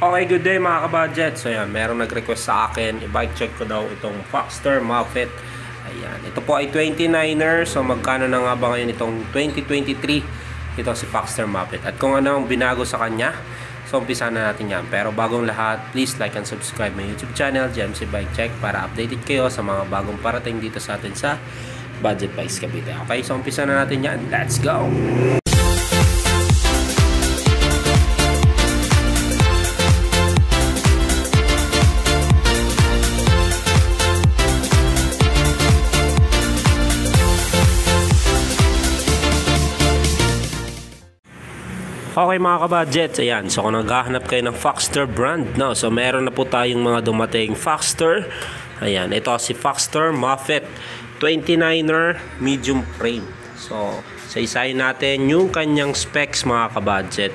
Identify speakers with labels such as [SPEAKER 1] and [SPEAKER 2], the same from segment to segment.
[SPEAKER 1] Okay, good day mga kabudget. So yan, merong nag-request sa akin, i-bike check ko daw itong Foxster Muffet. Ayan, ito po ay 29er. So magkano na nga ba ngayon itong 2023 ito si Foxster Muffet, at kung ano ang binago sa kanya. So umpisa na natin yan. Pero bagong lahat, please like and subscribe my YouTube channel, JMC Bike Check, para updated kayo sa mga bagong parating dito sa atin sa Budget Bikes Cavite. Okay, so umpisa na natin yan. Let's go! Okay mga kabudget, ayan, so kung naghahanap kayo ng Foxster brand, no? So meron na po tayong mga dumating Foxster. Ayan, ito si Foxster Muffet 29er medium frame. So isa-isahin natin yung kanyang specs mga kabudget.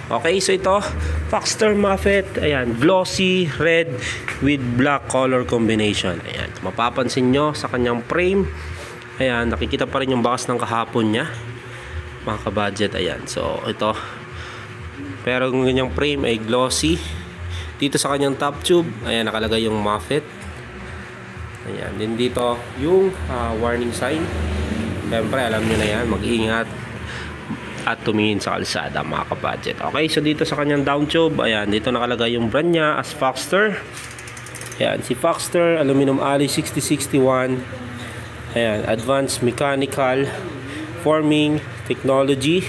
[SPEAKER 1] Okay, so ito Foxster Muffet, ayan, glossy red with black color combination. Ayan, mapapansin nyo sa kanyang frame, ayan, nakikita pa rin yung bakas ng kahapon niya mga kabudget. Ayan, so ito, pero yung ganyang frame ay glossy. Dito sa kanyang top tube, ayan, nakalagay yung Muffet. Ayan, din dito yung warning sign. Siyempre alam nyo na yan, mag-ingat at tumingin sa kalsada mga kabudget. Okay, so dito sa kanyang down tube, ayan, dito nakalagay yung brand niya as Foxster. Ayan, si Foxster Aluminum Alloy 6061. Ayan, advanced mechanical forming technology.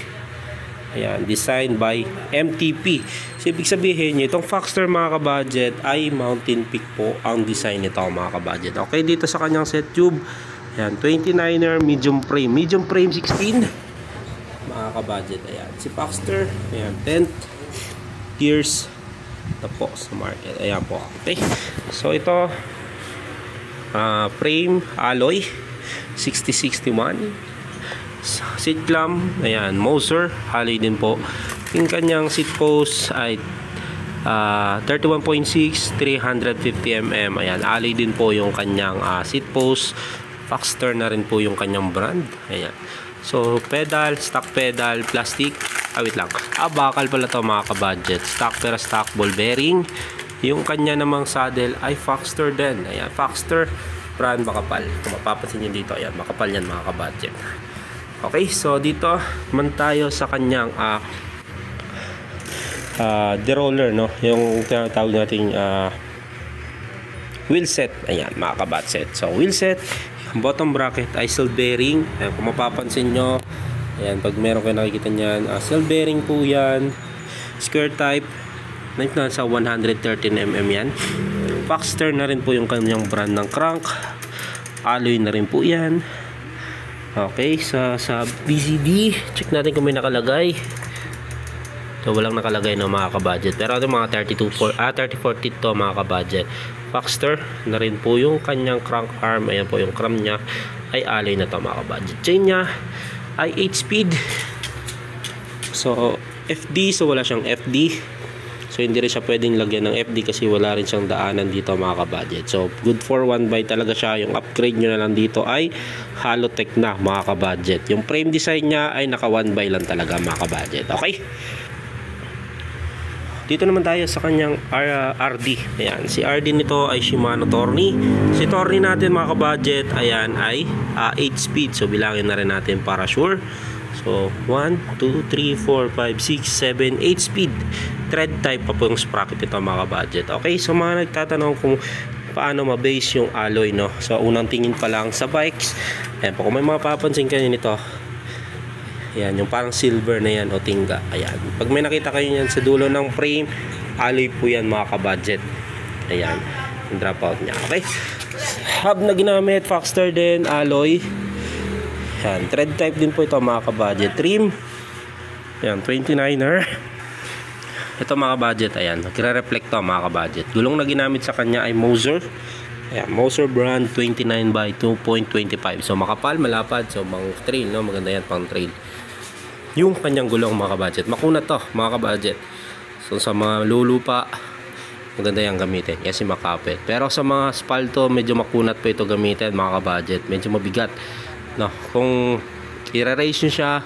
[SPEAKER 1] Ayan, designed by MTP. So ibig sabihin nyo, itong Foxster mga kabudget ay Mountain Peak po ang design nito mga kabudget. Okay, dito sa kanyang set tube, ayan, 29er medium frame 16 mga kabudget. Ayan, si Foxster, ayan, 10th years na po sa market. Ayan po. Okay, so ito frame alloy 6061. Seat clamp, ayan, Moser, alloy din po. Yung kanyang seat post ay 31.6, 350 mm. Ayan, alloy din po yung kanyang seat post. Foxster na rin po yung kanyang brand. Ayan. So, pedal, stock pedal, plastic. Wait lang. Bakal pala to mga kabudget. Stock pero stock ball bearing. Yung kanya namang saddle ay Foxster din. Ayan, Foxster brand, makapal. Kung mapapansin nyo dito, ayan, makapal yan mga kabudget. Okay, so dito man tayo sa kanyang deroller, no? Yung tinatawag nating wheel set. Ayan, mga kabudget. So, wheel set, bottom bracket ay seal bearing. Ayan, kung mapapansin nyo, ayan, pag meron kayo nakikita nyan, seal bearing po yan. Square type, nasa 113 mm yan. Foxster na rin po yung kanyang brand ng crank. Alloy na rin po yan. Okay, sa BCD, check natin kung may nakalagay. So walang nakalagay na mga kabudget. Pero ito mga 3040 to mga kabudget. Foxster na rin po yung kanyang crank arm. Ayan po yung crank nya ay alloy na to mga kabudget. Chain nya ay 8 speed. So FD, so wala siyang FD. So hindi rin siya pwedeng lagyan ng FD kasi wala rin siyang daanan dito mga kabudget. So good for 1x talaga siya. Yung upgrade nyo na lang dito ay Halotech na mga kabudget. Yung frame design niya ay naka 1x lang talaga mga kabudget. Okay, dito naman tayo sa kanyang RD. Ayan, si RD nito ay Shimano Tourney. Si Tourney natin mga kabudget, ayan, ay 8 speed. So bilangin na rin natin para sure. So 1, 2, 3, 4, 5, 6, 7, 8 speed. Thread type pa po yung sprocket nito mga budget. Okay, so mga nagtatanong kung paano ma-base yung alloy, no? So unang tingin pa lang sa bikes, ayan po, kung may mga papansin kayo nito, ayan, yung parang silver na yan o tingga. Ayan, pag may nakita kayo yan sa dulo ng frame, alloy po yan mga kabudget. Ayan, yung drop out nya. Okay, hub na ginamit, Foxster din, alloy. Ayan, thread type din po ito mga kabudget. Trim, ayan, 29er. Ito mga kabudget, ayan, nagre-reflect to mga kabudget. Gulong na ginamit sa kanya ay Moser. Ayan, Moser brand 29 by 2.25. So makapal, malapad, so pang trail, no? Maganda yan pang trail. Yung kanyang gulong mga kabudget, makunat to mga kabudget. So sa mga lulupa, maganda yung gamitin kasi makapit. Pero sa mga spalto, medyo makunat po ito gamitin mga kabudget. Medyo mabigat, no? Kung i-race nyo siya,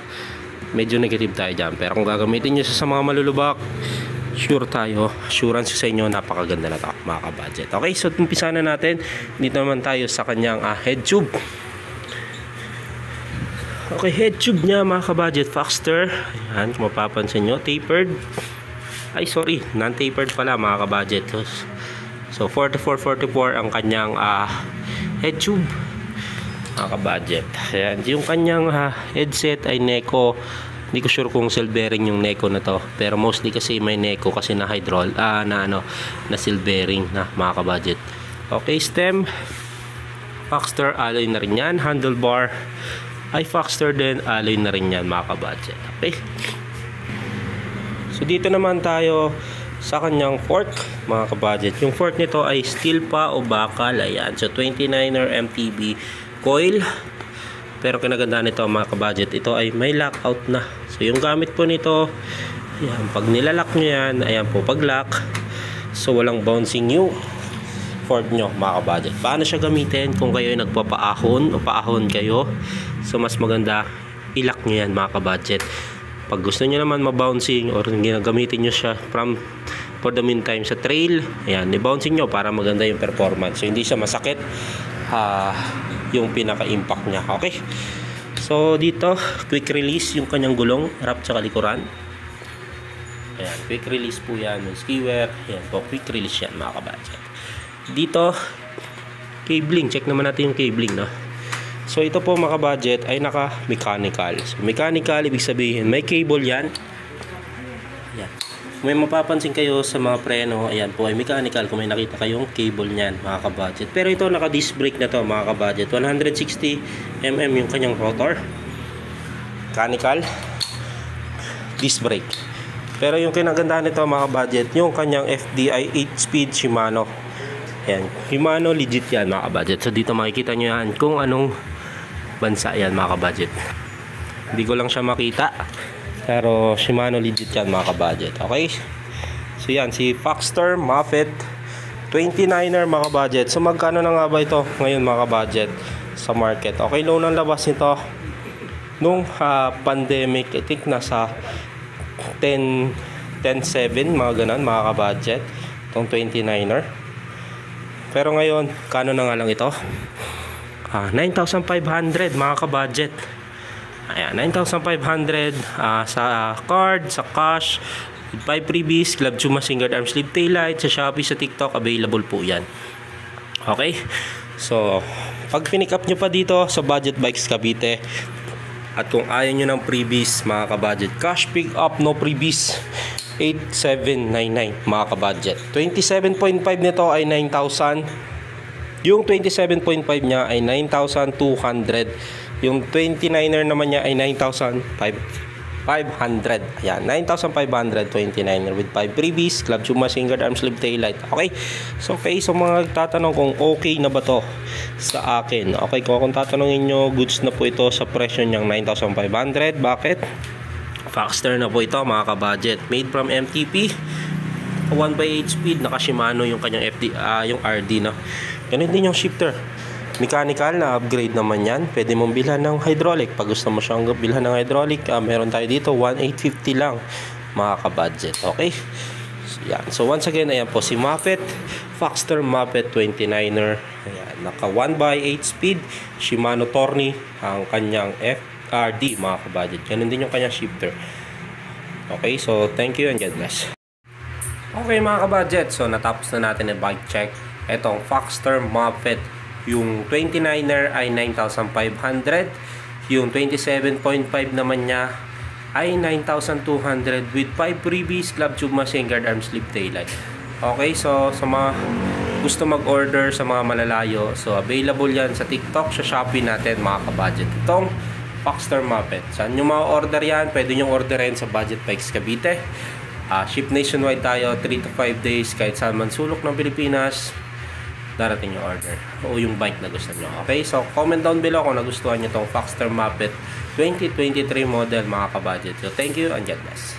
[SPEAKER 1] medyo negative tayo dyan. Pero kung gagamitin nyo sa mga malulubak, sure tayo, assurance sa inyo, napakaganda na to mga ka-budget. Okay, so umpisa na natin. Dito naman tayo sa kanyang head tube. Okay, head tube niya mga ka-budget, Foxster. Ayan, kung mapapansin nyo, tapered. Ay sorry, non-tapered pala mga ka-budget. So 44-44 ang kanyang head tube mga ka-budget. Ayan, yung kanyang headset ay Neko. Hindi ko sure kung seal bearing yung Neko na to, pero mostly kasi may Neko kasi na na seal bearing na mga ka-budget. Okay, stem Foxster, alloy na rin yan. Handlebar ay Foxster din, alloy na rin yan mga ka-budget. Okay, so dito naman tayo sa kanyang fork mga ka-budget. Yung fork nito ay steel pa o bakal. Ayan, so 29er MTB coil. Pero kinagandaan nito mga ka-budget, ito ay may lockout na. So yung gamit po nito, ayan, pag nilalak nyo yan, ayan po, pag lock, so walang bouncing yung fork nyo mga ka-budget. Paano siya gamitin kung kayo ay nagpapaahon o paahon kayo? So mas maganda ilak nyo yan mga ka-budget. Pag gusto nyo naman mabouncing or ginagamitin nyo siya for the meantime sa trail, ayan, i-bouncing nyo para maganda yung performance. So hindi siya masakit yung pinaka-impact niya. Okay, so dito quick release yung kanyang gulong, harap sa likuran. Ayan, quick release po yan yung skewer. Ayan po, quick release yan mga ka-budget. Dito cabling, check naman natin yung cabling, no? So ito po mga ka-budget ay naka-mechanical. So mechanical, ibig sabihin may cable yan. Ayan, may mapapansin kayo sa mga preno, ayan po ay mechanical kung may nakita kayong cable nyan mga ka-budget. Pero ito naka disc brake na to mga ka-budget. 160mm yung kanyang rotor, mechanical disc brake. Pero yung kinagandahan nito mga ka-budget, yung kanyang FDI 8-speed Shimano. Ayan, Shimano legit yan mga ka-budget. So dito makikita nyo yan kung anong bansa yan mga ka-budget. Hindi ko lang siya makita, pero Shimano legit yan mga ka-budget. Okay, so yan si Foxster Moffitt 29er mga ka-budget. So magkano na nga ba ito ngayon mga ka-budget sa market? Okay, low ng labas nito nung pandemic, I think nasa 10.7 mga ganon mga ka-budget itong 29er. Pero ngayon kano na nga lang ito? 9,500 mga ka-budget. Ayan, 9,500 sa card, sa cash, 5 freebies, Club Chuma Singered Arm Sleeve Taillight, sa Shopee, sa TikTok, available po yan. Okay, so pag pinick up nyo pa dito sa Budget Bikes Cavite, at kung ayaw nyo ng freebies mga ka-budget, cash pick up, no freebies, 8,799 mga ka-budget. 27.5 nito ay 9,000. Yung 27.5 niya ay 9,200. Yung 29er naman niya ay 9,500. Ayan, 9,529er with 5 freebies, Club Chuma Singered Arm Sleeve Taillight. Okay, so mga tatanong kung okay na ba to sa akin. Okay, kung tatanungin nyo, goods na po ito sa presyo niyang 9,500. Bakit? Foxster na po ito mga ka-budget. Made from MTP, 1/8 speed, naka Shimano yung kanyang yung RD, no? Ganun din yung shifter, mechanical na upgrade naman yan. Pwede mong bilhan ng hydraulic pag gusto mo siyang bilhan ng hydraulic. Meron tayo dito 1,850 lang mga ka-budget. Okay, so, yan. So once again, ayan po si Moffitt, Foxster Moffitt 29er. Ayan, naka 1/8 speed, Shimano Tourney ang kanyang FRD mga ka-budget. Ganun din yung kanyang shifter. Okay, so thank you and God bless. Okay mga ka-budget, so natapos na natin yung bike check. Etong Foxster Moffitt, yung 29er ay 9,500, yung 27.5 naman niya ay 9,200 with 5 freebies, Club Chuma Singered Arm Sleeve Taillight. Okay, so sa mga gusto mag-order sa mga malalayo, so available yan sa TikTok, sa Shopee natin mga ka-budget. Itong Foxster Moffitt, saan nyo ma-order yan? Pwede nyo orderin sa Budget Bikes Cavite. Ship nationwide tayo, 3 to 5 days, kahit saan man sulok ng Pilipinas darating yung order o yung bike na gusto nyo. Okay, so comment down below kung nagustuhan nyo itong Foxster Moffitt 2023 model mga ka-budget. So thank you and God bless.